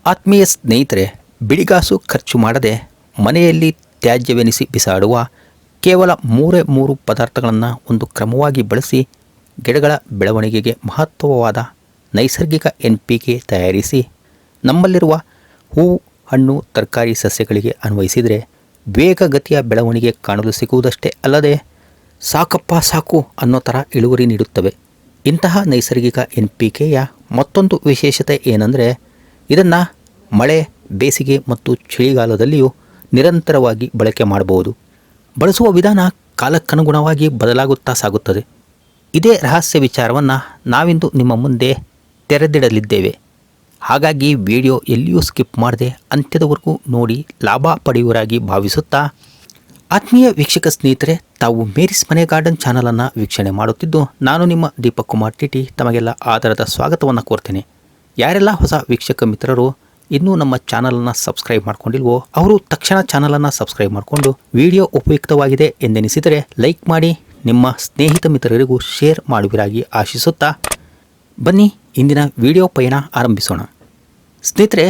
ಆತ್ಮೀಯ ಸ್ನೇಹಿತರೆ, ಬಿಡಿಗಾಸು ಖರ್ಚು ಮಾಡದೆ ಮನೆಯಲ್ಲಿ ತ್ಯಾಜ್ಯವೆನಿಸಿ ಬಿಸಾಡುವ ಕೇವಲ 3 ಪದಾರ್ಥಗಳನ್ನು ಒಂದು ಕ್ರಮವಾಗಿ ಬಳಸಿ ಗಿಡಗಳ ಬೆಳವಣಿಗೆಗೆ ಮಹತ್ವವಾದ ನೈಸರ್ಗಿಕ NPK ತಯಾರಿಸಿ ನಮ್ಮಲ್ಲಿರುವ ಹೂವು, ಹಣ್ಣು, ತರಕಾರಿ ಸಸ್ಯಗಳಿಗೆ ಅನ್ವಯಿಸಿದರೆ ವೇಗಗತಿಯ ಬೆಳವಣಿಗೆ ಕಾಣಲು ಸಿಗುವುದಷ್ಟೇ ಅಲ್ಲದೆ ಸಾಕಪ್ಪ ಸಾಕು ಅನ್ನೋ ಥರ ಇಳುವರಿ ನೀಡುತ್ತವೆ. ಇಂತಹ ನೈಸರ್ಗಿಕ NPKಯ ಮತ್ತೊಂದು ವಿಶೇಷತೆ ಏನಂದರೆ ಇದನ್ನು ಮಳೆ, ಬೇಸಿಗೆ ಮತ್ತು ಚಳಿಗಾಲದಲ್ಲಿಯೂ ನಿರಂತರವಾಗಿ ಬಳಕೆ ಮಾಡಬಹುದು. ಬಳಸುವ ವಿಧಾನ ಕಾಲಕ್ಕನುಗುಣವಾಗಿ ಬದಲಾಗುತ್ತಾ ಸಾಗುತ್ತದೆ. ಇದೇ ರಹಸ್ಯ ವಿಚಾರವನ್ನು ನಾವಿಂದು ನಿಮ್ಮ ಮುಂದೆ ತೆರೆದಿಡಲಿದ್ದೇವೆ. ಹಾಗಾಗಿ ವಿಡಿಯೋ ಎಲ್ಲಿಯೂ ಸ್ಕಿಪ್ ಮಾಡದೆ ಅಂತ್ಯದವರೆಗೂ ನೋಡಿ ಲಾಭ ಪಡೆಯುವರಾಗಿ ಭಾವಿಸುತ್ತಾ, ಆತ್ಮೀಯ ವೀಕ್ಷಕ ಸ್ನೇಹಿತರೆ, ತಾವು ಮೇರಿಸ್ ಮನೆ ಗಾರ್ಡನ್ ಚಾನಲನ್ನು ವೀಕ್ಷಣೆ ಮಾಡುತ್ತಿದ್ದು ನಾನು ನಿಮ್ಮ ದೀಪಕ್ ಕುಮಾರ್ ಟಿಟಿ ತಮಗೆಲ್ಲ ಆಧಾರದ ಸ್ವಾಗತವನ್ನು ಕೋರ್ತೇನೆ. ಯಾರೆಲ್ಲ ಹೊಸ ವೀಕ್ಷಕ ಮಿತ್ರರು ಇನ್ನೂ ನಮ್ಮ ಚಾನಲನ್ನು ಸಬ್ಸ್ಕ್ರೈಬ್ ಮಾಡ್ಕೊಂಡಿಲ್ವೋ ಅವರು ತಕ್ಷಣ ಚಾನಲನ್ನು ಸಬ್ಸ್ಕ್ರೈಬ್ ಮಾಡಿಕೊಂಡು ವಿಡಿಯೋ ಉಪಯುಕ್ತವಾಗಿದೆ ಎಂದೆನಿಸಿದರೆ ಲೈಕ್ ಮಾಡಿ, ನಿಮ್ಮ ಸ್ನೇಹಿತ ಮಿತ್ರರಿಗೂ ಶೇರ್ ಮಾಡುವಿರಾಗಿ ಆಶಿಸುತ್ತಾ ಬನ್ನಿ ಇಂದಿನ ವಿಡಿಯೋ ಪಯಣ ಆರಂಭಿಸೋಣ. ಸ್ನೇಹಿತರೆ,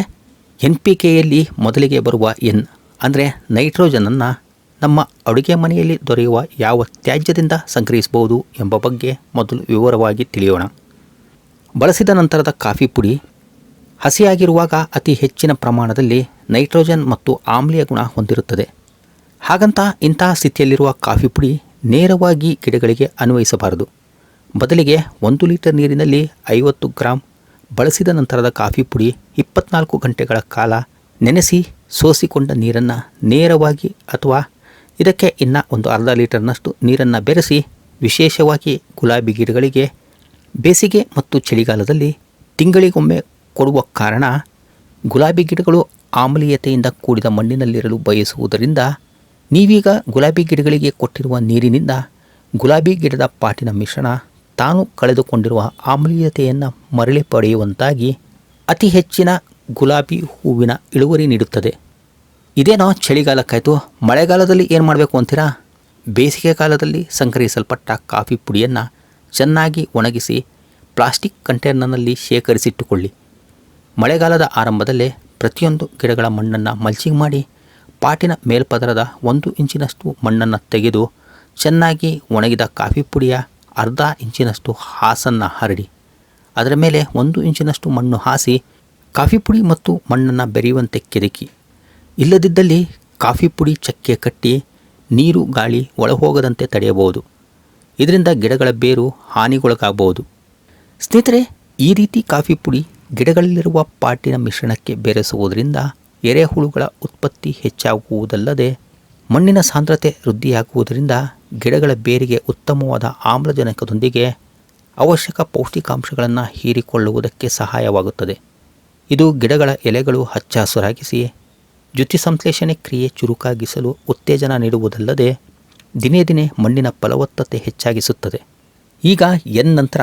NPKಯಲ್ಲಿ ಮೊದಲಿಗೆ ಬರುವ N ಅಂದರೆ ನೈಟ್ರೋಜನನ್ನು ನಮ್ಮ ಅಡುಗೆ ಮನೆಯಲ್ಲಿ ದೊರೆಯುವ ಯಾವ ತ್ಯಾಜ್ಯದಿಂದ ಸಂಗ್ರಹಿಸಬಹುದು ಎಂಬ ಬಗ್ಗೆ ಮೊದಲು ವಿವರವಾಗಿ ತಿಳಿಯೋಣ. ಬಳಸಿದ ನಂತರದ ಕಾಫಿ ಪುಡಿ ಹಸಿಯಾಗಿರುವಾಗ ಅತಿ ಹೆಚ್ಚಿನ ಪ್ರಮಾಣದಲ್ಲಿ ನೈಟ್ರೋಜನ್ ಮತ್ತು ಆಮ್ಲೀಯ ಗುಣ ಹೊಂದಿರುತ್ತದೆ. ಹಾಗಂತ ಇಂತಹ ಸ್ಥಿತಿಯಲ್ಲಿರುವ ಕಾಫಿ ಪುಡಿ ನೇರವಾಗಿ ಗಿಡಗಳಿಗೆ ಅನ್ವಯಿಸಬಾರದು. ಬದಲಿಗೆ 1 ಲೀಟರ್ ನೀರಿನಲ್ಲಿ 50 ಗ್ರಾಂ ಬಳಸಿದ ನಂತರದ ಕಾಫಿ ಪುಡಿ 24 ಗಂಟೆಗಳ ಕಾಲ ನೆನೆಸಿ ಸೋಸಿಕೊಂಡ ನೀರನ್ನು ನೇರವಾಗಿ ಅಥವಾ ಇದಕ್ಕೆ ಇನ್ನು ಒಂದು ಅರ್ಧ ಲೀಟರ್ನಷ್ಟು ನೀರನ್ನು ಬೆರೆಸಿ ವಿಶೇಷವಾಗಿ ಗುಲಾಬಿ ಗಿಡಗಳಿಗೆ ಬೇಸಿಗೆ ಮತ್ತು ಚಳಿಗಾಲದಲ್ಲಿ ತಿಂಗಳಿಗೊಮ್ಮೆ ಕೊಡುವ ಕಾರಣ ಗುಲಾಬಿ ಗಿಡಗಳು ಆಮ್ಲೀಯತೆಯಿಂದ ಕೂಡಿದ ಮಣ್ಣಿನಲ್ಲಿರಲು ಬಯಸುವುದರಿಂದ ನೀವೀಗ ಗುಲಾಬಿ ಗಿಡಗಳಿಗೆ ಕೊಟ್ಟಿರುವ ನೀರಿನಿಂದ ಗುಲಾಬಿ ಗಿಡದ ಪಾಟಿನ ಮಿಶ್ರಣ ತಾನು ಕಳೆದುಕೊಂಡಿರುವ ಆಮ್ಲೀಯತೆಯನ್ನು ಮರಳಿ ಪಡೆಯುವಂತಾಗಿ ಅತಿ ಹೆಚ್ಚಿನ ಗುಲಾಬಿ ಹೂವಿನ ಇಳುವರಿ ನೀಡುತ್ತದೆ. ಇದೇನೋ ಚಳಿಗಾಲಕ್ಕಾಯಿತು. ಮಳೆಗಾಲದಲ್ಲಿ ಏನು ಮಾಡಬೇಕು ಅಂತೀರಾ? ಬೇಸಿಗೆ ಕಾಲದಲ್ಲಿ ಸಂಗ್ರಹಿಸಲ್ಪಟ್ಟ ಕಾಫಿ ಪುಡಿಯನ್ನು ಚೆನ್ನಾಗಿ ಒಣಗಿಸಿ ಪ್ಲಾಸ್ಟಿಕ್ ಕಂಟೈನರ್ನಲ್ಲಿ ಶೇಖರಿಸಿಟ್ಟುಕೊಳ್ಳಿ. ಮಳೆಗಾಲದ ಆರಂಭದಲ್ಲೇ ಪ್ರತಿಯೊಂದು ಗಿಡಗಳ ಮಣ್ಣನ್ನು ಮಲ್ಚಿಂಗ್ ಮಾಡಿ ಪಾಟಿನ ಮೇಲ್ಪದರದ 1 ಇಂಚಿನಷ್ಟು ಮಣ್ಣನ್ನು ತೆಗೆದು ಚೆನ್ನಾಗಿ ಒಣಗಿದ ಕಾಫಿ ಪುಡಿಯ ಅರ್ಧ ಇಂಚಿನಷ್ಟು ಹಾಸನ್ನು ಹರಡಿ ಅದರ ಮೇಲೆ 1 ಇಂಚಿನಷ್ಟು ಮಣ್ಣು ಹಾಸಿ ಕಾಫಿ ಪುಡಿ ಮತ್ತು ಮಣ್ಣನ್ನು ಬೆರೆಯುವಂತೆ ಕೆದಕಿ. ಇಲ್ಲದಿದ್ದಲ್ಲಿ ಕಾಫಿ ಪುಡಿ ಚಕ್ಕೆ ಕಟ್ಟಿ ನೀರು ಗಾಳಿ ಒಳಹೋಗದಂತೆ ತಡೆಯಬಹುದು. ಇದರಿಂದ ಗಿಡಗಳ ಬೇರು ಹಾನಿಗೊಳಗಾಗಬಹುದು. ಸ್ನೇಹಿತರೆ, ಈ ರೀತಿ ಕಾಫಿ ಪುಡಿ ಗಿಡಗಳಲ್ಲಿರುವ ಪಾಟಿನ ಮಿಶ್ರಣಕ್ಕೆ ಬೆರೆಸುವುದರಿಂದ ಎರೆಹುಳುಗಳ ಉತ್ಪತ್ತಿ ಹೆಚ್ಚಾಗುವುದಲ್ಲದೆ ಮಣ್ಣಿನ ಸಾಂದ್ರತೆ ವೃದ್ಧಿಯಾಗುವುದರಿಂದ ಗಿಡಗಳ ಬೇರಿಗೆ ಉತ್ತಮವಾದ ಆಮ್ಲಜನಕದೊಂದಿಗೆ ಅವಶ್ಯಕ ಪೌಷ್ಟಿಕಾಂಶಗಳನ್ನು ಹೀರಿಕೊಳ್ಳುವುದಕ್ಕೆ ಸಹಾಯವಾಗುತ್ತದೆ. ಇದು ಗಿಡಗಳ ಎಲೆಗಳು ಹಚ್ಚ ಹಸುರಾಗಿಸಿ ದ್ಯುತಿ ಸಂಶ್ಲೇಷಣೆ ಕ್ರಿಯೆ ಚುರುಕಾಗಿಸಲು ಉತ್ತೇಜನ ನೀಡುವುದಲ್ಲದೆ ದಿನೇ ದಿನೇ ಮಣ್ಣಿನ ಫಲವತ್ತತೆ ಹೆಚ್ಚಾಗಿಸುತ್ತದೆ. ಈಗ N ನಂತರ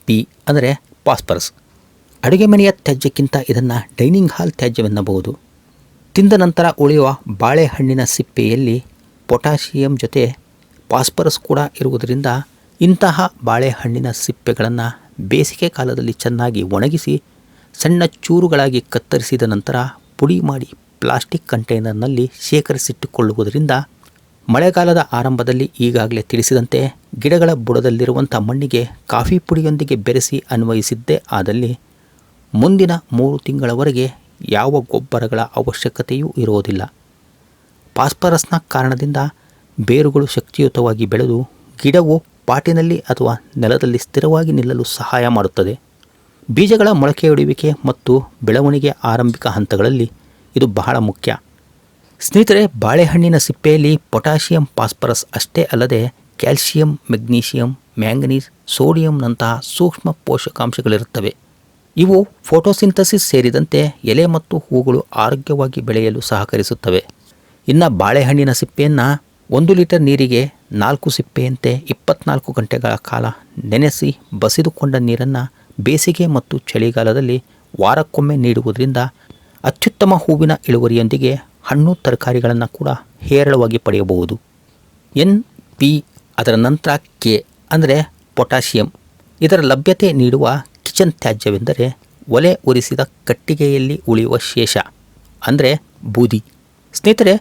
P ಅಂದರೆ ಫಾಸ್ಫರಸ್. ಅಡುಗೆ ಮನೆಯ ತ್ಯಾಜ್ಯಕ್ಕಿಂತ ಇದನ್ನು ಡೈನಿಂಗ್ ಹಾಲ್ ತ್ಯಾಜ್ಯವೆನ್ನಬಹುದು. ತಿಂದ ನಂತರ ಉಳಿಯುವ ಬಾಳೆಹಣ್ಣಿನ ಸಿಪ್ಪೆಯಲ್ಲಿ ಪೊಟ್ಯಾಷಿಯಂ ಜೊತೆ ಫಾಸ್ಫರಸ್ ಕೂಡ ಇರುವುದರಿಂದ ಇಂತಹ ಬಾಳೆಹಣ್ಣಿನ ಸಿಪ್ಪೆಗಳನ್ನು ಬೇಸಿಗೆ ಕಾಲದಲ್ಲಿ ಚೆನ್ನಾಗಿ ಒಣಗಿಸಿ ಸಣ್ಣ ಚೂರುಗಳಾಗಿ ಕತ್ತರಿಸಿದ ನಂತರ ಪುಡಿ ಮಾಡಿ ಪ್ಲಾಸ್ಟಿಕ್ ಕಂಟೈನರ್ನಲ್ಲಿ ಶೇಖರಿಸಿಟ್ಟುಕೊಳ್ಳುವುದರಿಂದ ಮಳೆಗಾಲದ ಆರಂಭದಲ್ಲಿ ಈಗಾಗಲೇ ತಿಳಿಸಿದಂತೆ ಗಿಡಗಳ ಬುಡದಲ್ಲಿರುವಂಥ ಮಣ್ಣಿಗೆ ಕಾಫಿ ಪುಡಿಯೊಂದಿಗೆ ಬೆರೆಸಿ ಅನ್ವಯಿಸಿದ್ದೇ ಆದಲ್ಲಿ ಮುಂದಿನ 3 ತಿಂಗಳವರೆಗೆ ಯಾವ ಗೊಬ್ಬರಗಳ ಅವಶ್ಯಕತೆಯೂ ಇರುವುದಿಲ್ಲ. ಫಾಸ್ಫರಸ್ನ ಕಾರಣದಿಂದ ಬೇರುಗಳು ಶಕ್ತಿಯುತವಾಗಿ ಬೆಳೆದು ಗಿಡವು ಪಾಟಿನಲ್ಲಿ ಅಥವಾ ನೆಲದಲ್ಲಿ ಸ್ಥಿರವಾಗಿ ನಿಲ್ಲಲು ಸಹಾಯ ಮಾಡುತ್ತದೆ. ಬೀಜಗಳ ಮೊಳಕೆಯೊಡೆಯುವಿಕೆ ಮತ್ತು ಬೆಳವಣಿಗೆ ಆರಂಭಿಕ ಹಂತಗಳಲ್ಲಿ ಇದು ಬಹಳ ಮುಖ್ಯ. ಸ್ನೇಹಿತರೆ, ಬಾಳೆಹಣ್ಣಿನ ಸಿಪ್ಪೆಯಲ್ಲಿ ಪೊಟ್ಯಾಷಿಯಂ, ಫಾಸ್ಫರಸ್ ಅಷ್ಟೇ ಅಲ್ಲದೆ ಕ್ಯಾಲ್ಸಿಯಂ, ಮೆಗ್ನೀಷಿಯಂ, ಮ್ಯಾಂಗನೀಸ್, ಸೋಡಿಯಂನಂತಹ ಸೂಕ್ಷ್ಮ ಪೋಷಕಾಂಶಗಳಿರುತ್ತವೆ. ಇವು ಫೋಟೋಸಿಂಥಸಿಸ್ ಸೇರಿದಂತೆ ಎಲೆ ಮತ್ತು ಹೂಗಳು ಆರೋಗ್ಯವಾಗಿ ಬೆಳೆಯಲು ಸಹಕರಿಸುತ್ತವೆ. ಇನ್ನು ಬಾಳೆಹಣ್ಣಿನ ಸಿಪ್ಪೆಯನ್ನು 1 ಲೀಟರ್ ನೀರಿಗೆ 4 ಸಿಪ್ಪೆಯಂತೆ 24 ಗಂಟೆಗಳ ಕಾಲ ನೆನೆಸಿ ಬಸಿದುಕೊಂಡ ನೀರನ್ನು ಬೇಸಿಗೆ ಮತ್ತು ಚಳಿಗಾಲದಲ್ಲಿ ವಾರಕ್ಕೊಮ್ಮೆ ನೀಡುವುದರಿಂದ ಅತ್ಯುತ್ತಮ ಹೂವಿನ ಇಳುವರಿಯೊಂದಿಗೆ ಹಣ್ಣು ತರಕಾರಿಗಳನ್ನು ಕೂಡ ಹೇರಳವಾಗಿ ಪಡೆಯಬಹುದು. NP ಅದರ ನಂತರ K ಅಂದರೆ ಪೊಟ್ಯಾಷಿಯಂ. ಇದರ ಲಭ್ಯತೆ ನೀಡುವ ಕಿಚನ್ ತ್ಯಾಜ್ಯವೆಂದರೆ ಒಲೆ ಉರಿಸಿದ ಕಟ್ಟಿಗೆಯಲ್ಲಿ ಉಳಿಯುವ ಶೇಷ ಅಂದರೆ ಬೂದಿ. ಸ್ನೇಹಿತರೆ,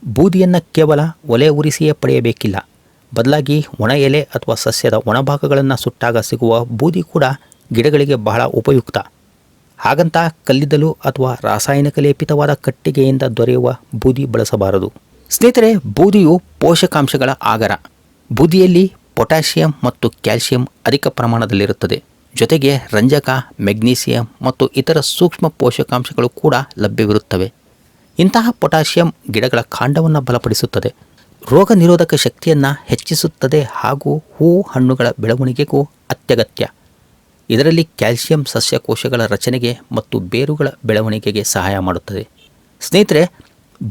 ಬೂದಿಯನ್ನು ಕೇವಲ ಒಲೆ ಉರಿಸಿಯೇ ಪಡೆಯಬೇಕಿಲ್ಲ. ಬದಲಾಗಿ ಒಣ ಎಲೆ ಅಥವಾ ಸಸ್ಯದ ಒಣಭಾಗಗಳನ್ನು ಸುಟ್ಟಾಗ ಸಿಗುವ ಬೂದಿ ಕೂಡ ಗಿಡಗಳಿಗೆ ಬಹಳ ಉಪಯುಕ್ತ. ಹಾಗಂತ ಕಲ್ಲಿದ್ದಲು ಅಥವಾ ರಾಸಾಯನಿಕ ಲೇಪಿತವಾದ ಕಟ್ಟಿಗೆಯಿಂದ ದೊರೆಯುವ ಬೂದಿ ಬಳಸಬಾರದು. ಸ್ನೇಹಿತರೆ, ಬೂದಿಯು ಪೋಷಕಾಂಶಗಳ ಆಗರ. ಬೂದಿಯಲ್ಲಿ ಪೊಟ್ಯಾಷಿಯಂ ಮತ್ತು ಕ್ಯಾಲ್ಸಿಯಂ ಅಧಿಕ ಪ್ರಮಾಣದಲ್ಲಿರುತ್ತದೆ. ಜೊತೆಗೆ ರಂಜಕ, ಮೆಗ್ನೀಸಿಯಂ ಮತ್ತು ಇತರ ಸೂಕ್ಷ್ಮ ಪೋಷಕಾಂಶಗಳು ಕೂಡ ಲಭ್ಯವಿರುತ್ತವೆ. ಇಂತಹ ಪೊಟ್ಯಾಷಿಯಂ ಗಿಡಗಳ ಕಾಂಡವನ್ನು ಬಲಪಡಿಸುತ್ತದೆ, ರೋಗ ನಿರೋಧಕ ಶಕ್ತಿಯನ್ನು ಹೆಚ್ಚಿಸುತ್ತದೆ ಹಾಗೂ ಹೂವು ಹಣ್ಣುಗಳ ಬೆಳವಣಿಗೆಗೂ ಅತ್ಯಗತ್ಯ. ಇದರಲ್ಲಿ ಕ್ಯಾಲ್ಸಿಯಂ ಸಸ್ಯಕೋಶಗಳ ರಚನೆಗೆ ಮತ್ತು ಬೇರುಗಳ ಬೆಳವಣಿಗೆಗೆ ಸಹಾಯ ಮಾಡುತ್ತದೆ. ಸ್ನೇಹಿತರೆ,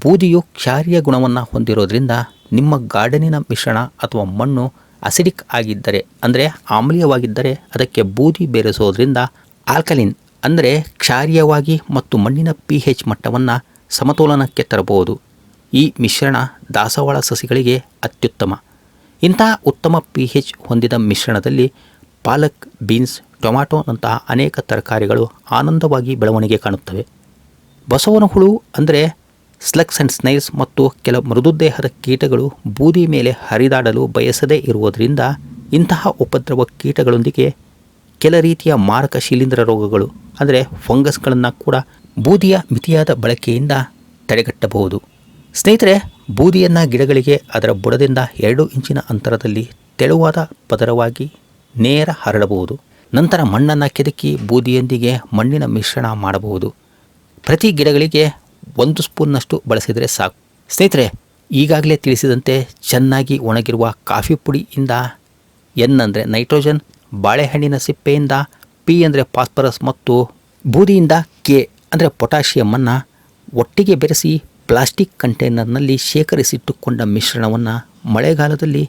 ಬೂದಿಯು ಕ್ಷಾರೀಯ ಗುಣವನ್ನು ಹೊಂದಿರೋದ್ರಿಂದ ನಿಮ್ಮ ಗಾರ್ಡನಿನ ಮಿಶ್ರಣ ಅಥವಾ ಮಣ್ಣು ಅಸಿಡಿಕ್ ಆಗಿದ್ದರೆ ಅಂದರೆ ಆಮ್ಲೀಯವಾಗಿದ್ದರೆ ಅದಕ್ಕೆ ಬೂದಿ ಬೆರೆಸೋದ್ರಿಂದ ಆಲ್ಕಲಿನ್ ಅಂದರೆ ಕ್ಷಾರೀಯವಾಗಿ ಮತ್ತು ಮಣ್ಣಿನ pH ಮಟ್ಟವನ್ನು ಸಮತೋಲನಕ್ಕೆ ತರಬಹುದು. ಈ ಮಿಶ್ರಣ ದಾಸವಾಳ ಸಸಿಗಳಿಗೆ ಅತ್ಯುತ್ತಮ. ಇಂತಹ ಉತ್ತಮ pH ಹೊಂದಿದ ಮಿಶ್ರಣದಲ್ಲಿ ಪಾಲಕ್, ಬೀನ್ಸ್, ಟೊಮ್ಯಾಟೊನಂತಹ ಅನೇಕ ತರಕಾರಿಗಳು ಆನಂದವಾಗಿ ಬೆಳವಣಿಗೆ ಕಾಣುತ್ತವೆ. ಬಸವನ ಹುಳು ಅಂದರೆ ಸ್ಲಗ್ಸ್ ಆ್ಯಂಡ್ ಸ್ನೈಲ್ಸ್ ಮತ್ತು ಕೆಲ ಮೃದುದೇಹದ ಕೀಟಗಳು ಬೂದಿ ಮೇಲೆ ಹರಿದಾಡಲು ಬಯಸದೇ ಇರುವುದರಿಂದ ಇಂತಹ ಉಪದ್ರವ ಕೀಟಗಳೊಂದಿಗೆ ಕೆಲ ರೀತಿಯ ಮಾರಕ ಶಿಲೀಂಧ್ರ ರೋಗಗಳು ಅಂದರೆ ಫಂಗಸ್ಗಳನ್ನು ಕೂಡ ಬೂದಿಯ ಮಿತಿಯಾದ ಬಳಕೆಯಿಂದ ತಡೆಗಟ್ಟಬಹುದು. ಸ್ನೇಹಿತರೆ, ಬೂದಿಯನ್ನು ಗಿಡಗಳಿಗೆ ಅದರ ಬುಡದಿಂದ 2 ಇಂಚಿನ ಅಂತರದಲ್ಲಿ ತೆಳುವಾದ ಪದರವಾಗಿ ನೇರ ಹರಡಬಹುದು. ನಂತರ ಮಣ್ಣನ್ನು ಕೆದಕಿ ಬೂದಿಯೊಂದಿಗೆ ಮಣ್ಣಿನ ಮಿಶ್ರಣ ಮಾಡಬಹುದು. ಪ್ರತಿ ಗಿಡಗಳಿಗೆ 1 ಸ್ಪೂನ್ನಷ್ಟು ಬಳಸಿದರೆ ಸಾಕು. ಸ್ನೇಹಿತರೆ, ಈಗಾಗಲೇ ತಿಳಿಸಿದಂತೆ ಚೆನ್ನಾಗಿ ಒಣಗಿರುವ ಕಾಫಿ ಪುಡಿಯಿಂದ N ಅಂದರೆ ನೈಟ್ರೋಜನ್, ಬಾಳೆಹಣ್ಣಿನ ಸಿಪ್ಪೆಯಿಂದ P ಅಂದರೆ ಫಾಸ್ಫರಸ್ ಮತ್ತು ಬೂದಿಯಿಂದ K ಅಂದರೆ ಪೊಟ್ಯಾಷಿಯಮನ್ನು ಒಟ್ಟಿಗೆ ಬೆರೆಸಿ ಪ್ಲಾಸ್ಟಿಕ್ ಕಂಟೈನರ್ನಲ್ಲಿ ಶೇಖರಿಸಿಟ್ಟುಕೊಂಡ ಮಿಶ್ರಣವನ್ನು ಮಳೆಗಾಲದಲ್ಲಿ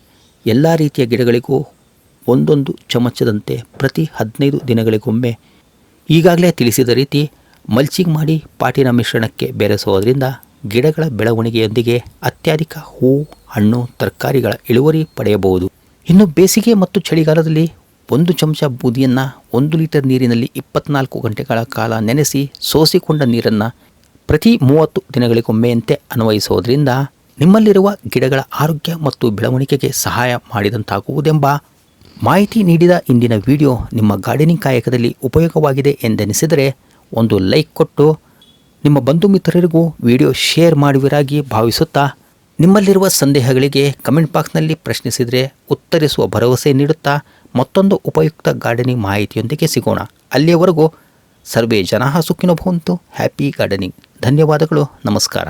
ಎಲ್ಲ ರೀತಿಯ ಗಿಡಗಳಿಗೂ 1 ಚಮಚದಂತೆ ಪ್ರತಿ 15 ದಿನಗಳಿಗೊಮ್ಮೆ ಈಗಾಗಲೇ ತಿಳಿಸಿದ ರೀತಿ ಮಲ್ಚಿಂಗ್ ಮಾಡಿ ಪಾಟಿನ ಮಿಶ್ರಣಕ್ಕೆ ಬೆರೆಸೋದ್ರಿಂದ ಗಿಡಗಳ ಬೆಳವಣಿಗೆಯೊಂದಿಗೆ ಅತ್ಯಧಿಕ ಹೂವು, ಹಣ್ಣು, ತರಕಾರಿಗಳ ಇಳುವರಿ ಪಡೆಯಬಹುದು. ಇನ್ನು ಬೇಸಿಗೆ ಮತ್ತು ಚಳಿಗಾಲದಲ್ಲಿ 1 ಚಮಚ ಬೂದಿಯನ್ನು 1 ಲೀಟರ್ ನೀರಿನಲ್ಲಿ 24 ಗಂಟೆಗಳ ಕಾಲ ನೆನೆಸಿ ಸೋಸಿಕೊಂಡ ನೀರನ್ನು ಪ್ರತಿ 30 ದಿನಗಳಿಗೊಮ್ಮೆಯಂತೆ ಅನ್ವಯಿಸೋದ್ರಿಂದ ನಿಮ್ಮಲ್ಲಿರುವ ಗಿಡಗಳ ಆರೋಗ್ಯ ಮತ್ತು ಬೆಳವಣಿಗೆಗೆ ಸಹಾಯ ಮಾಡಿದಂತಾಗುವುದೆಂಬ ಮಾಹಿತಿ ನೀಡಿದ ಇಂದಿನ ವಿಡಿಯೋ ನಿಮ್ಮ ಗಾರ್ಡನಿಂಗ್ ಕಾಯಕದಲ್ಲಿ ಉಪಯೋಗವಾಗಿದೆ ಎಂದೆನಿಸಿದರೆ ಒಂದು ಲೈಕ್ ಕೊಟ್ಟು ನಿಮ್ಮ ಬಂಧು ಮಿತ್ರರಿಗೂ ವಿಡಿಯೋ ಶೇರ್ ಮಾಡುವಿರಾಗಿ ಭಾವಿಸುತ್ತಾ, ನಿಮ್ಮಲ್ಲಿರುವ ಸಂದೇಹಗಳಿಗೆ ಕಮೆಂಟ್ ಬಾಕ್ಸ್ನಲ್ಲಿ ಪ್ರಶ್ನಿಸಿದರೆ ಉತ್ತರಿಸುವ ಭರವಸೆ ನೀಡುತ್ತಾ ಮತ್ತೊಂದು ಉಪಯುಕ್ತ ಗಾರ್ಡನಿಂಗ್ ಮಾಹಿತಿಯೊಂದಿಗೆ ಸಿಗೋಣ. ಅಲ್ಲಿಯವರೆಗೂ ಸರ್ವೇ ಜನಾಃ ಸುಖಿನೋ ಭವಂತು. Happy gardening. ಧನ್ಯವಾದಗಳು. ನಮಸ್ಕಾರ.